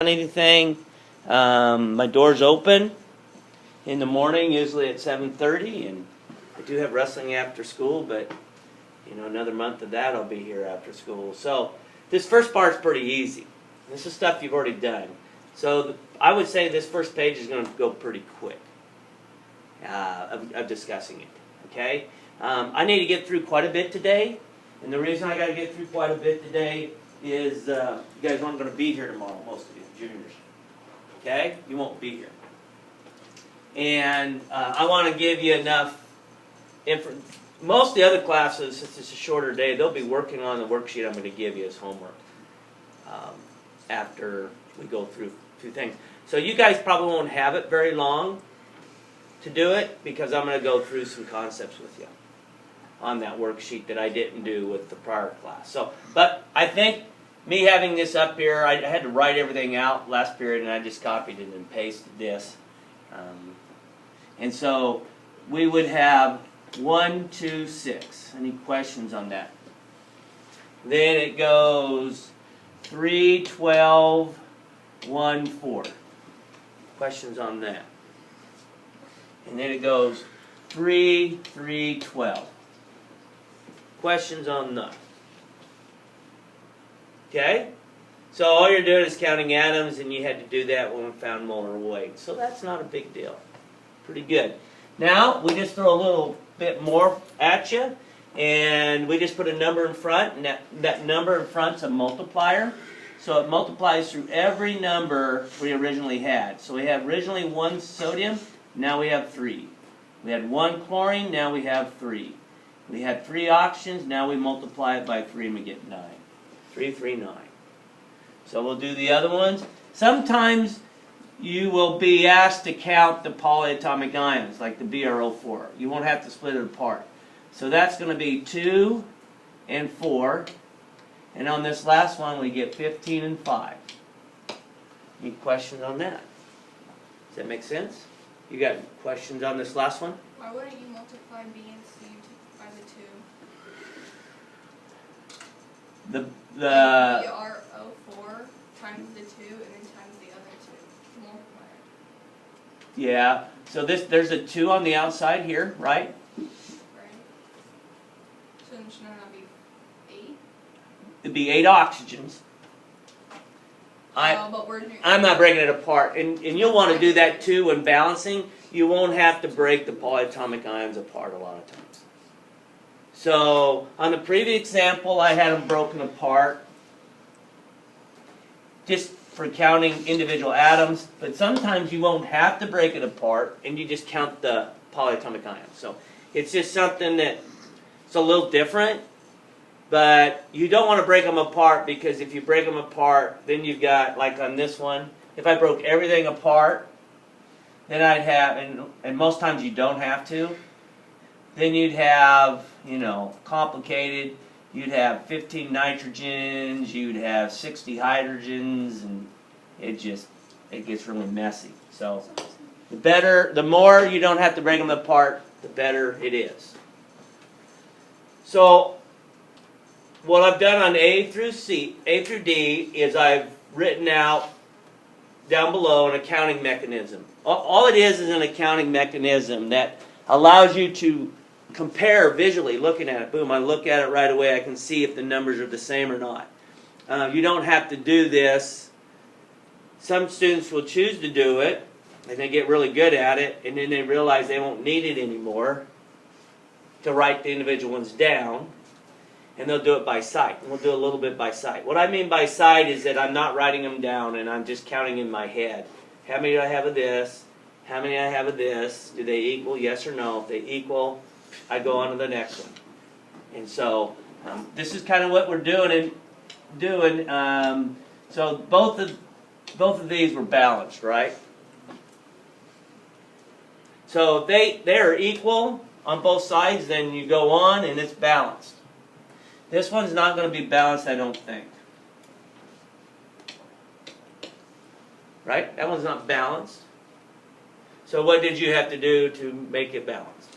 anything, my door's open in the morning, usually at 7:30, and I do have wrestling after school, but another month of that I'll be here after school. So this first part's pretty easy. This is stuff you've already done. So I would say this first page is going to go pretty quick of discussing it. Okay? I need to get through quite a bit today, and the reason I got to get through quite a bit today is you guys aren't going to be here tomorrow, most of you, juniors. Okay? You won't be here. And I want to give you enough information. Most of the other classes, since it's a shorter day, they'll be working on the worksheet I'm going to give you as homework after we go through a few things. So you guys probably won't have it very long to do it because I'm going to go through some concepts with you on that worksheet that I didn't do with the prior class. So, but I think me having this up here, I had to write everything out last period, and I just copied it and pasted this. And so we would have 1, 2, 6. Any questions on that? Then it goes 3, 12, 1, 4. Questions on that? And then it goes 3, 3, 12. Questions on that? Okay? So all you're doing is counting atoms, and you had to do that when we found molar weight. So that's not a big deal. Pretty good. Now, we just throw a little bit more at you, and we just put a number in front, and that number in front's a multiplier. So it multiplies through every number we originally had. So we have originally 1 sodium, now we have 3. We had 1 chlorine, now we have 3. We had 3 oxygens, now we multiply it by 3 and we get 9. 3, 3, 9. So we'll do the other ones. Sometimes you will be asked to count the polyatomic ions, like the BrO4. You won't have to split it apart. So that's going to be 2 and 4. And on this last one, we get 15 and 5. Any questions on that? Does that make sense? You got questions on this last one? Why wouldn't you multiply B and C by the 2? The BrO4 times the 2 and then times the other 2. Multiply it. Yeah. So there's a 2 on the outside here, right? Right. So then shouldn't that be 8? It'd be 8 oxygens. But we're I'm not breaking it apart. And you'll want to do that too when balancing. You won't have to break the polyatomic ions apart a lot of times. So on the previous example, I had them broken apart just for counting individual atoms. But sometimes you won't have to break it apart, and you just count the polyatomic ions. So it's just something that it's a little different. But you don't want to break them apart, because if you break them apart, then you've got, like on this one, if I broke everything apart, then I'd have, and most times you don't have to, then you'd have, complicated, you'd have 15 nitrogens, you'd have 60 hydrogens, and it gets really messy. So the more you don't have to break them apart, the better it is. So what I've done on A through D is I've written out down below an accounting mechanism. All it is an accounting mechanism that allows you to compare visually, looking at it. Boom, I look at it right away, I can see if the numbers are the same or not. You don't have to do this. Some students will choose to do it, and they get really good at it, and then they realize they won't need it anymore to write the individual ones down. And they'll do it by sight. And we'll do a little bit by sight. What I mean by sight is that I'm not writing them down and I'm just counting in my head. How many do I have of this? How many do I have of this? Do they equal? Yes or no? If they equal, I go on to the next one. And so this is kind of what we're doing. So both of these were balanced, right? So if they're equal on both sides, then you go on and it's balanced. This one's not going to be balanced, I don't think. Right? That one's not balanced. So what did you have to do to make it balanced?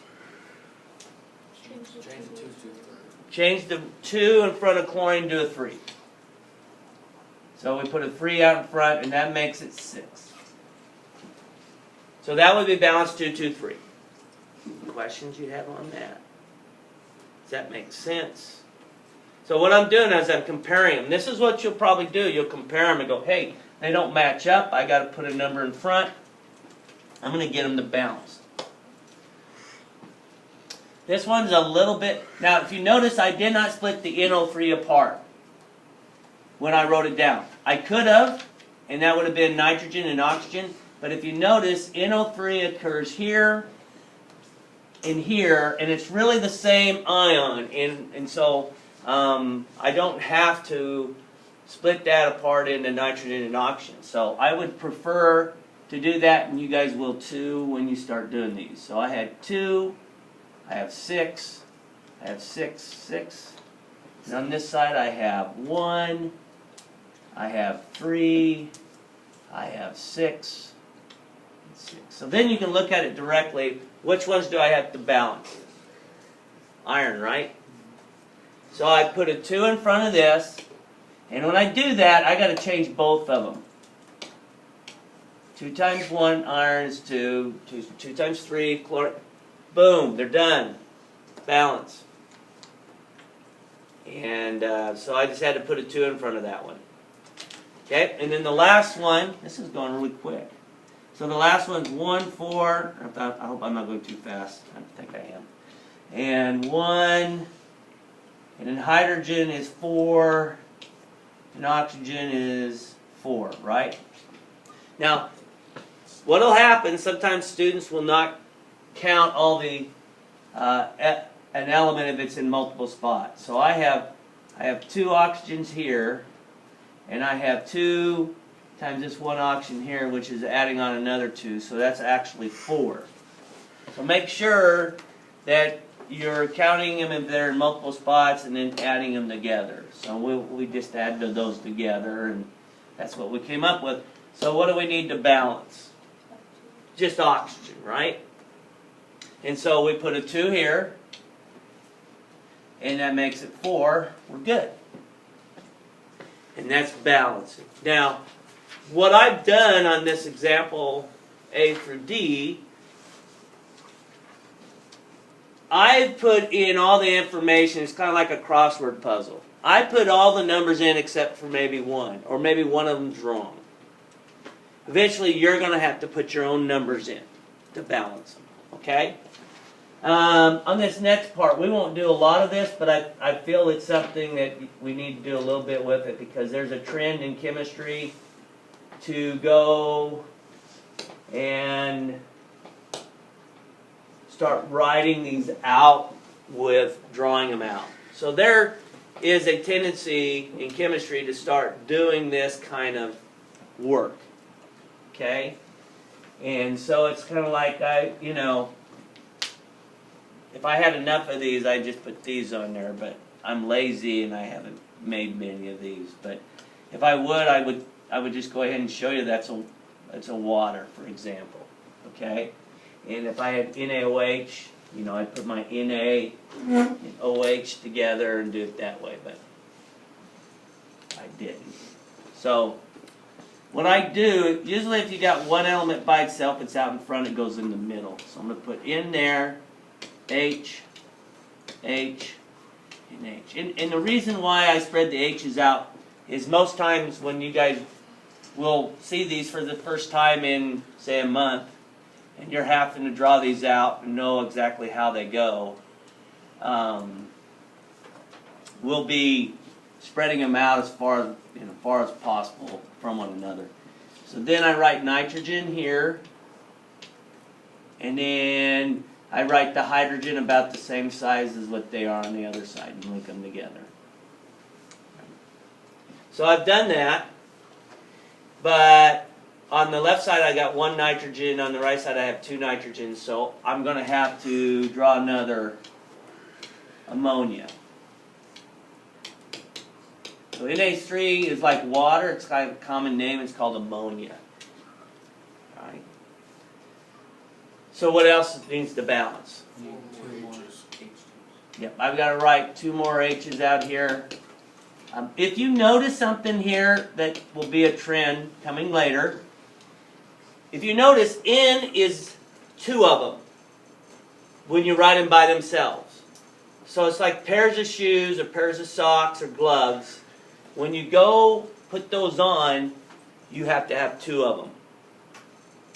Change the 2 to 3. Change the 2 in front of chlorine to a 3. So we put a 3 out in front, and that makes it 6. So that would be balance 2, 2, 3. Questions you have on that? Does that make sense? So what I'm doing is I'm comparing them. This is what you'll probably do. You'll compare them and go, hey, they don't match up. I got to put a number in front. I'm going to get them to balance. This one's a little bit... Now, if you notice, I did not split the NO3 apart when I wrote it down. I could have, and that would have been nitrogen and oxygen. But if you notice, NO3 occurs here and here, and it's really the same ion. And so I don't have to split that apart into nitrogen and oxygen. So I would prefer to do that, and you guys will too when you start doing these. So I had 2, I have 6, I have 6, 6. And on this side I have 1, I have 3, I have 6, and 6. So then you can look at it directly. Which ones do I have to balance? Iron, right? So I put a 2 in front of this, and when I do that, I got to change both of them. 2 times 1 iron is 2. 2 times 3 chlorine. Boom, they're done. Balance. And so I just had to put a 2 in front of that one. Okay, and then the last one, this is going really quick. So the last one's 1, 4. I hope I'm not going too fast. I think I am. And 1. And then hydrogen is 4. And oxygen is 4, right? Now, what will happen, sometimes students will not count all the an element if it's in multiple spots. So I have 2 oxygens here, and I have 2 times this 1 oxygen here, which is adding on another 2, so that's actually 4. So make sure that you're counting them if they're in multiple spots and then adding them together. So we just added those together, and that's what we came up with. So what do we need to balance? Just oxygen, right? And so we put a 2 here, and that makes it 4. We're good. And that's balancing. Now, what I've done on this example A through D, I've put in all the information. It's kind of like a crossword puzzle. I put all the numbers in except for maybe one, or maybe one of them's wrong. Eventually, you're going to have to put your own numbers in to balance them, okay? On this next part, we won't do a lot of this, but I feel it's something that we need to do a little bit with it, because there's a trend in chemistry to go and start writing these out with drawing them out. So there is a tendency in chemistry to start doing this kind of work. Okay? And so it's kind of like if I had enough of these, I'd just put these on there, but I'm lazy and I haven't made many of these. But if I would just go ahead and show you that's a water, for example. Okay? And if I had NaOH, I'd put my Na and OH together and do it that way, but I didn't. So what I do, usually if you got one element by itself, it's out in front, it goes in the middle. So I'm going to put in there, H, H, and H. And the reason why I spread the H's out is most times when you guys will see these for the first time in, say, a month, and you're having to draw these out and know exactly how they go, we'll be spreading them out as far as possible from one another. So then I write nitrogen here, and then I write the hydrogen about the same size as what they are on the other side and link them together. So I've done that, but on the left side I got 1 nitrogen, on the right side I have 2 nitrogens, so I'm going to have to draw another ammonia. So Na3 is like water, it's kind of a common name, it's called ammonia. Right? So what else needs to balance? H's. Yep, I've got to write 2 more H's out here. If you notice something here that will be a trend coming later, if you notice, N is 2 of them when you write them by themselves. So it's like pairs of shoes or pairs of socks or gloves. When you go put those on, you have to have 2 of them.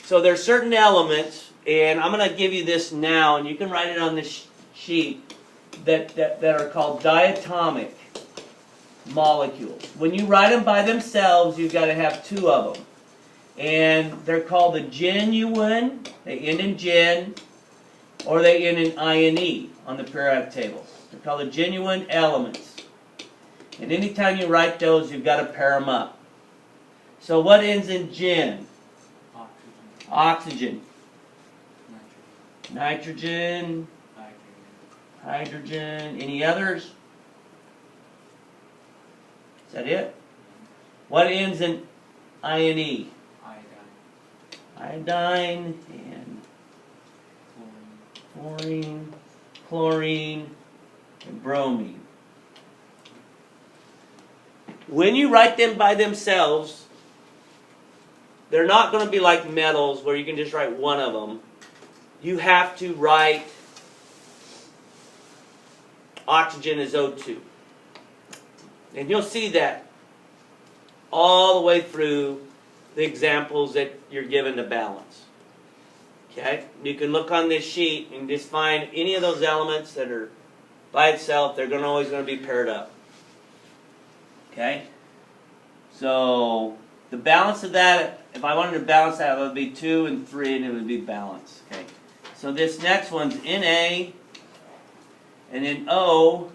So there's certain elements, and I'm going to give you this now, and you can write it on this sheet, that are called diatomic molecules. When you write them by themselves, you've got to have 2 of them. And they're called the genuine, they end in gen, or they end in INE on the periodic table. They're called the genuine elements. And anytime you write those, you've got to pair them up. So what ends in gen? Oxygen. Nitrogen. Hydrogen. Any others? Is that it? What ends in INE? Iodine and fluorine, chlorine, and bromine. When you write them by themselves, they're not going to be like metals where you can just write one of them. You have to write oxygen as O2. And you'll see that all the way through the examples that you're given to balance. Okay? You can look on this sheet and just find any of those elements that are by itself, they're always going to be paired up. Okay? So the balance of that, if I wanted to balance that, it would be 2 and 3 and it would be balanced. Okay? So this next one's Na, and then O,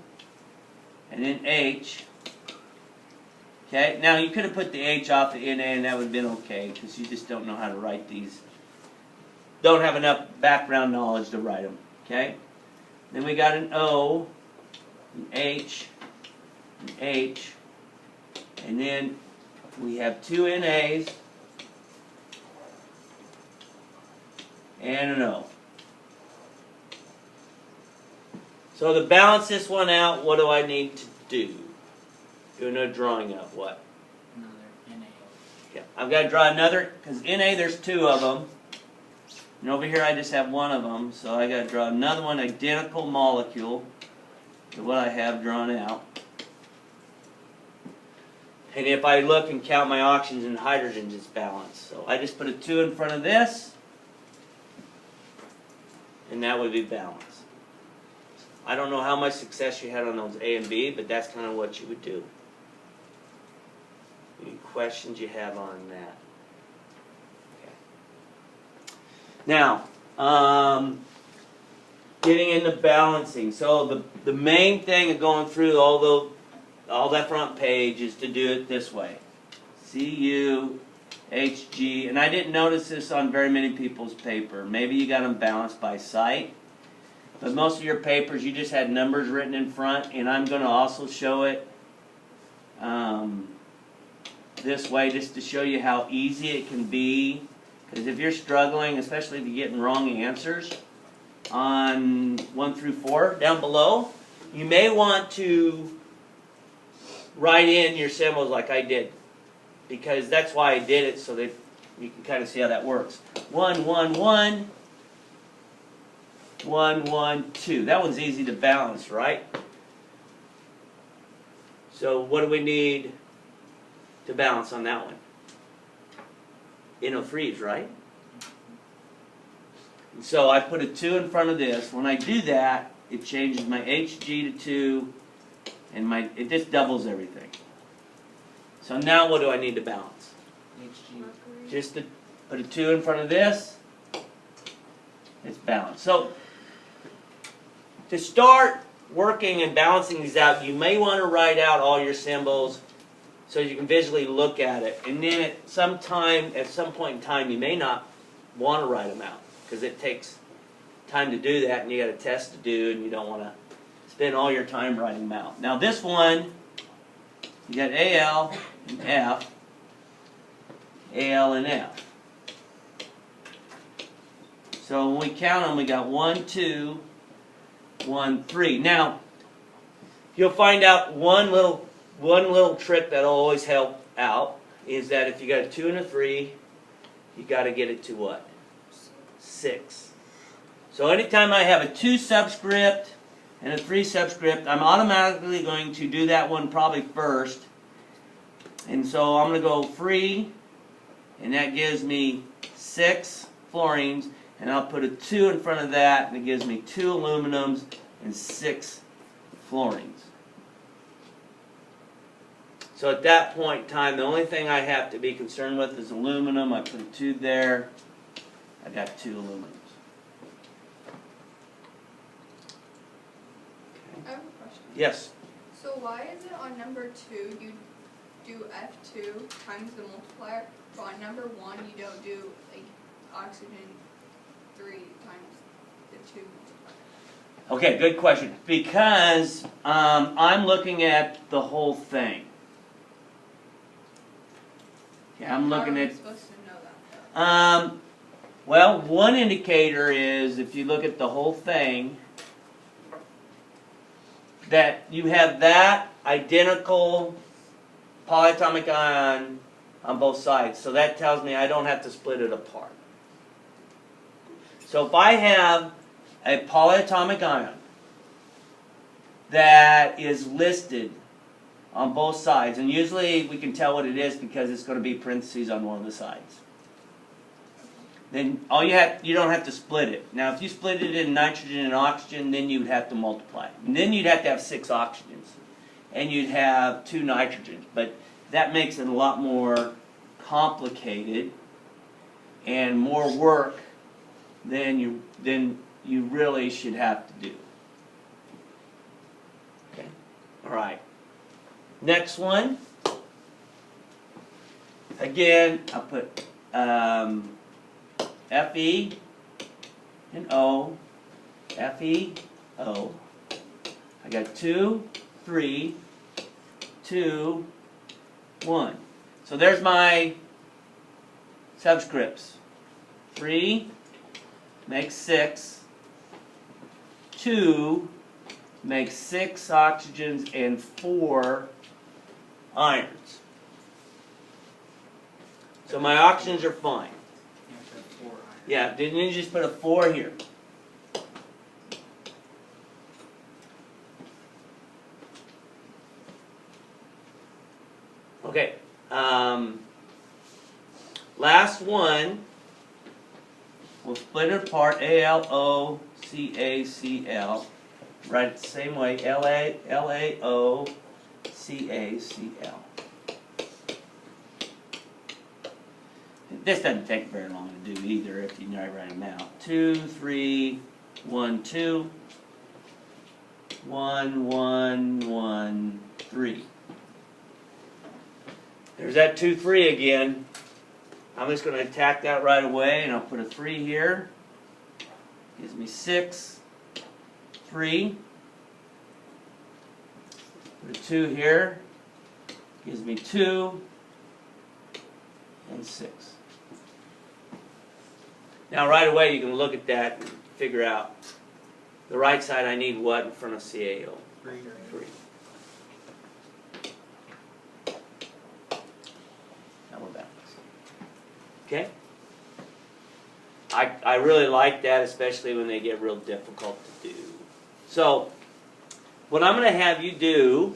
and then H. Okay, now you could have put the H off the Na and that would have been okay because you just don't know how to write these. Don't have enough background knowledge to write them. Okay, then we got an O, an H, an H, and then we have 2 Nas and an O. So to balance this one out, what do I need to do? Doing a drawing of what? Another Na. Yeah, I've got to draw another, because Na there's 2 of them. And over here I just have 1 of them, so I got to draw another one identical molecule to what I have drawn out. And if I look and count my oxygens and hydrogens, it's balanced. So I just put a 2 in front of this, and that would be balanced. I don't know how much success you had on those A and B, but that's kind of what you would do. Any questions you have on that? Okay. Now, getting into balancing. So the main thing of going through all that front page is to do it this way. CUHG, and I didn't notice this on very many people's paper. Maybe you got them balanced by sight. But most of your papers, you just had numbers written in front, and I'm going to also show it this way just to show you how easy it can be. Because if you're struggling, especially if you're getting wrong answers on 1 through 4 down below, you may want to write in your symbols like I did. Because that's why I did it, so that you can kind of see how that works. 1, 1, 1. 1, 1, 2. That one's easy to balance, right? So what do we need to balance on that one? NO3s, right? And so I put a 2 in front of this. When I do that, it changes my Hg to 2, and it just doubles everything. So now what do I need to balance? HG. Just to put a 2 in front of this, it's balanced. So to start working and balancing these out, you may want to write out all your symbols so you can visually look at it. And then at some point in time, you may not want to write them out because it takes time to do that, and you got a test to do, and you don't want to spend all your time writing them out. Now this one, you got Al and F, Al and F. So when we count them, we got 1, 2, 1, 3. Now, you'll find out one little one little trick that'll always help out is that if you got a 2 and a 3, you got to get it to what? 6. So anytime I have a 2 subscript and a 3 subscript, I'm automatically going to do that one probably first. And so I'm going to go free, and that gives me 6 fluorines, and I'll put a 2 in front of that, and it gives me 2 aluminums and 6 fluorines. So at that point in time, the only thing I have to be concerned with is aluminum. I put a 2 there. I got 2 aluminums. I have a question. Yes? So why is it on number 2 you do F2 times the multiplier, but on number 1 you don't do like oxygen 3 times the 2 multiplier? Okay, good question. Because I'm looking at the whole thing. Yeah, I'm looking How are at. we supposed to know that though? Well, one indicator is if you look at the whole thing, that you have that identical polyatomic ion on both sides. So that tells me I don't have to split it apart. So if I have a polyatomic ion that is listed on both sides, and usually we can tell what it is because it's going to be parentheses on one of the sides. Then you don't have to split it. Now if you split it in nitrogen and oxygen, then you'd have to multiply it. And then you'd have to have 6 oxygens. And you'd have 2 nitrogens. But that makes it a lot more complicated and more work than you really should have to do. Okay? Alright. Next one. Again, I'll put Fe and O, Fe, O. I got 2, 3, 2, 1. So there's my subscripts. 3 makes 6. 2 makes 6 oxygens and 4 irons. So my oxygens are fine. You have to have 4 iron. Yeah, didn't you just put a 4 here? Okay. Last one. We'll split it apart. ALOCACL. Write it the same way. LAOCACL. This doesn't take very long to do either if you know write them out. 2, 3, 1, 2, 1, 1, 1, 3. There's that 2, 3 again. I'm just going to attack that right away, and I'll put a 3 here. Gives me 6, 3. Put a 2 here. Gives me 2 and 6. Now right away you can look at that and figure out the right side I need what in front of CaO? 3. 3. Now we're balanced. Okay? I really like that, especially when they get real difficult to do. So, what I'm going to have you do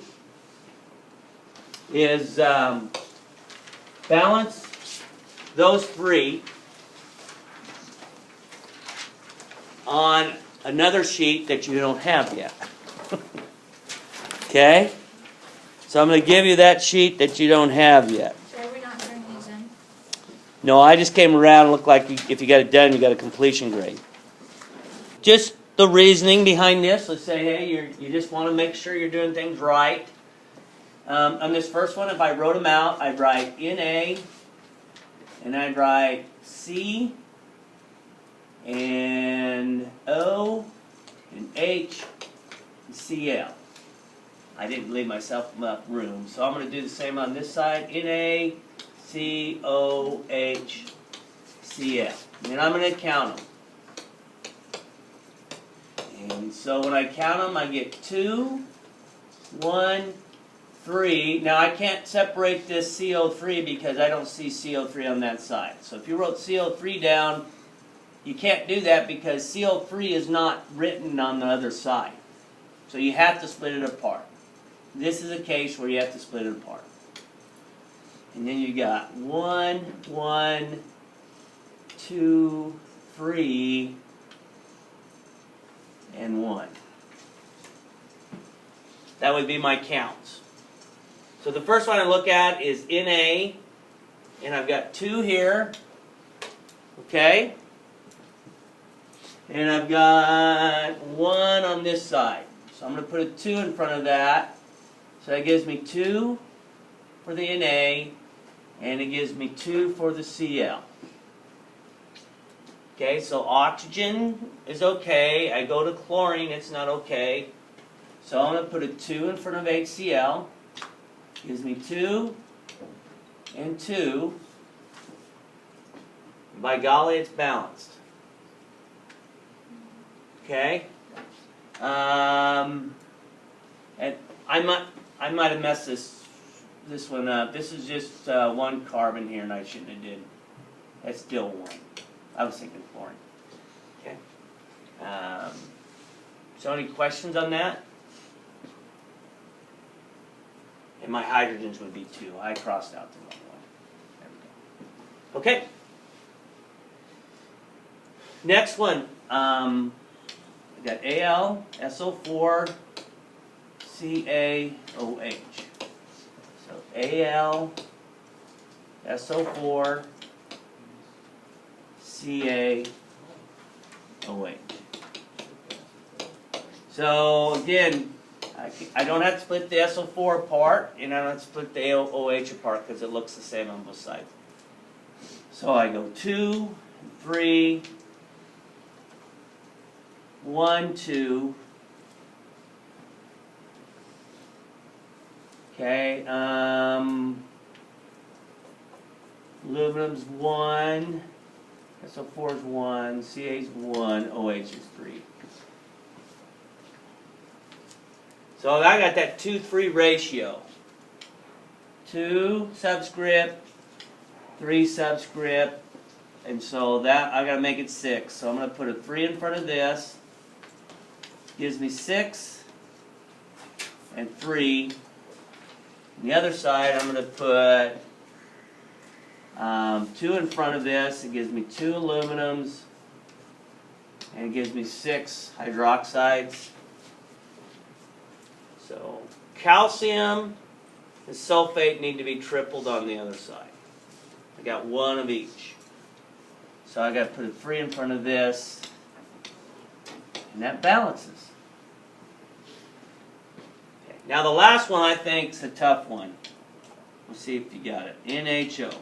is balance those 3 on another sheet that you don't have yet. Okay? So I'm going to give you that sheet that you don't have yet. So are we not turning these in? No, I just came around and looked like if you got it done, you got a completion grade. Just the reasoning behind this. Let's say, hey, you just want to make sure you're doing things right. On this first one, if I wrote them out, I'd write Na, and I'd write C, and O, and H, and Cl. I didn't leave myself enough room, so I'm going to do the same on this side. Na, C, O, H, Cl. And I'm going to count them. And so when I count them, I get 2, 1, 3. Now I can't separate this CO3 because I don't see CO3 on that side. So if you wrote CO3 down, you can't do that because CO3 is not written on the other side. So you have to split it apart. This is a case where you have to split it apart. And then you got 1, 1, 2, 3, and 1. That would be my counts. So the first one I look at is Na, and I've got 2 here, okay? And I've got 1 on this side. So I'm going to put a 2 in front of that. So that gives me 2 for the Na, and it gives me 2 for the Cl. Okay, so oxygen is okay. I go to chlorine, it's not okay. So I'm going to put a 2 in front of HCl. Gives me 2 and 2. By golly, it's balanced. Okay? And I might have messed this one up. This is just 1 carbon here, and I shouldn't have did. That's still 1. I was thinking chlorine. Okay. So any questions on that? And my hydrogens would be 2. I crossed out the wrong one. There we go. Okay. Next one. We got Al, SO4, CaOH. So Al, SO4, CaOH. So again, I don't have to split the SO4 apart, and I don't have to split the AOH apart because it looks the same on both sides. So I go 2, 3, 1, 2. Okay, aluminum's 1, SO4 is 1, Ca's 1, OH is 3. So I got that 2-3 ratio. 2 subscript, 3 subscript, and so that I got to make it 6. So I'm going to put a 3 in front of this. Gives me 6 and 3. On the other side, I'm going to put 2 in front of this. It gives me 2 aluminums, and it gives me 6 hydroxides. So calcium and sulfate need to be tripled on the other side. I got 1 of each. So I got to put a 3 in front of this, and that balances. Okay. Now the last one I think is a tough one. We'll see if you got it. NHO.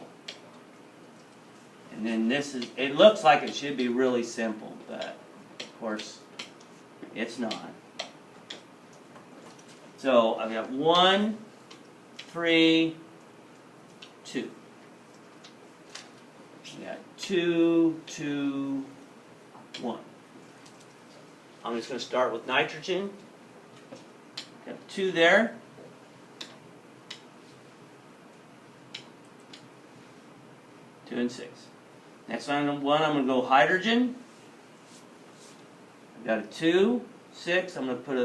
And then this is, it looks like it should be really simple, but of course it's not. So I've got 1, 3, 2. I got 2, 2, 1. I'm just going to start with nitrogen. Got 2 there. Two and 6. Next one, I'm going to go hydrogen. I've got a 2, 6. I'm going to put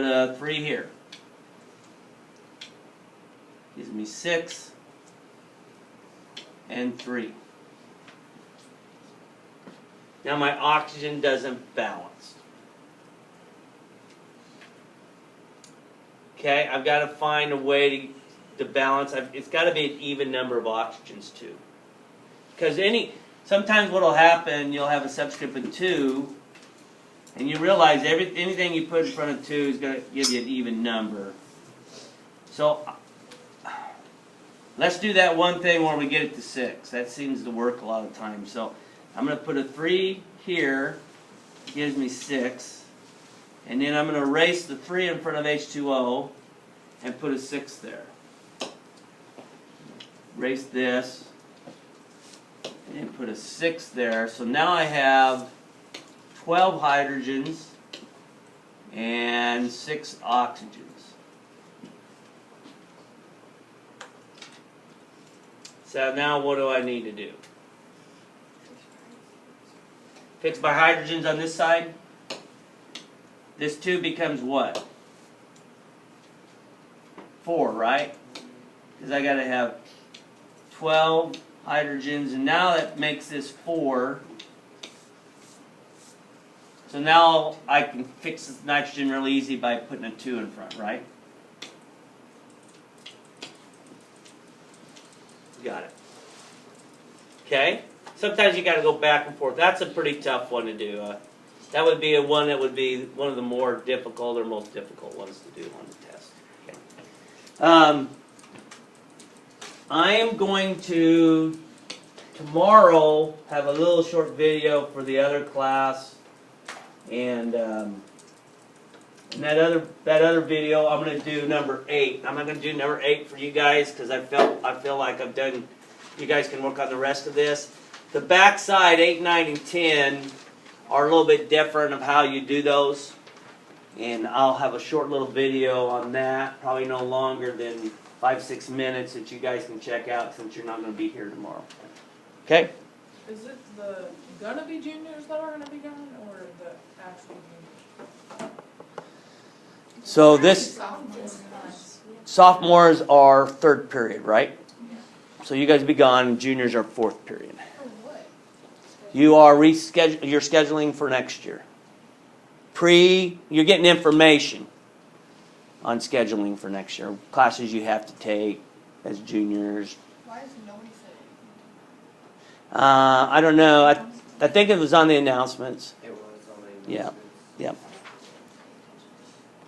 a 3 here. Gives me 6 and 3. Now my oxygen doesn't balance. Okay, I've got to find a way to balance. It's got to be an even number of oxygens too. Because sometimes what will happen, you'll have a subscript of 2, and you realize anything you put in front of 2 is going to give you an even number. So let's do that one thing where we get it to 6. That seems to work a lot of times. So I'm going to put a 3 here. It gives me 6. And then I'm going to erase the 3 in front of H2O and put a 6 there. Erase this. And put a 6 there. So now I have 12 hydrogens and 6 oxygens. So now what do I need to do? Fix my hydrogens on this side. This 2 becomes what? 4, right? Because I got to have 12 hydrogens, and now that makes this 4. So now I can fix this nitrogen really easy by putting a 2 in front, right? Got it. Okay? Sometimes you got to go back and forth. That's a pretty tough one to do. That would be one that would be one of the more difficult or most difficult ones to do on the test. Okay. I am going to tomorrow have a little short video for the other class, and that other video I'm going to do number 8. I'm not going to do number 8 for you guys because I feel like I've done. You guys can work on the rest of this. The back side 8, 9, and 10 are a little bit different of how you do those, and I'll have a short little video on that, probably no longer than 5-6 minutes that you guys can check out since you're not going to be here tomorrow. Okay? Is it gonna be juniors that are gonna be gone, or the actual juniors? So this sophomores are 3rd period, right? So you guys be gone. Juniors are 4th period. You are you're scheduling for next year. You're getting information on scheduling for next year. Classes you have to take as juniors. Why does nobody say I don't know. I think it was on the announcements. It was on the Yeah. announcements. Yep.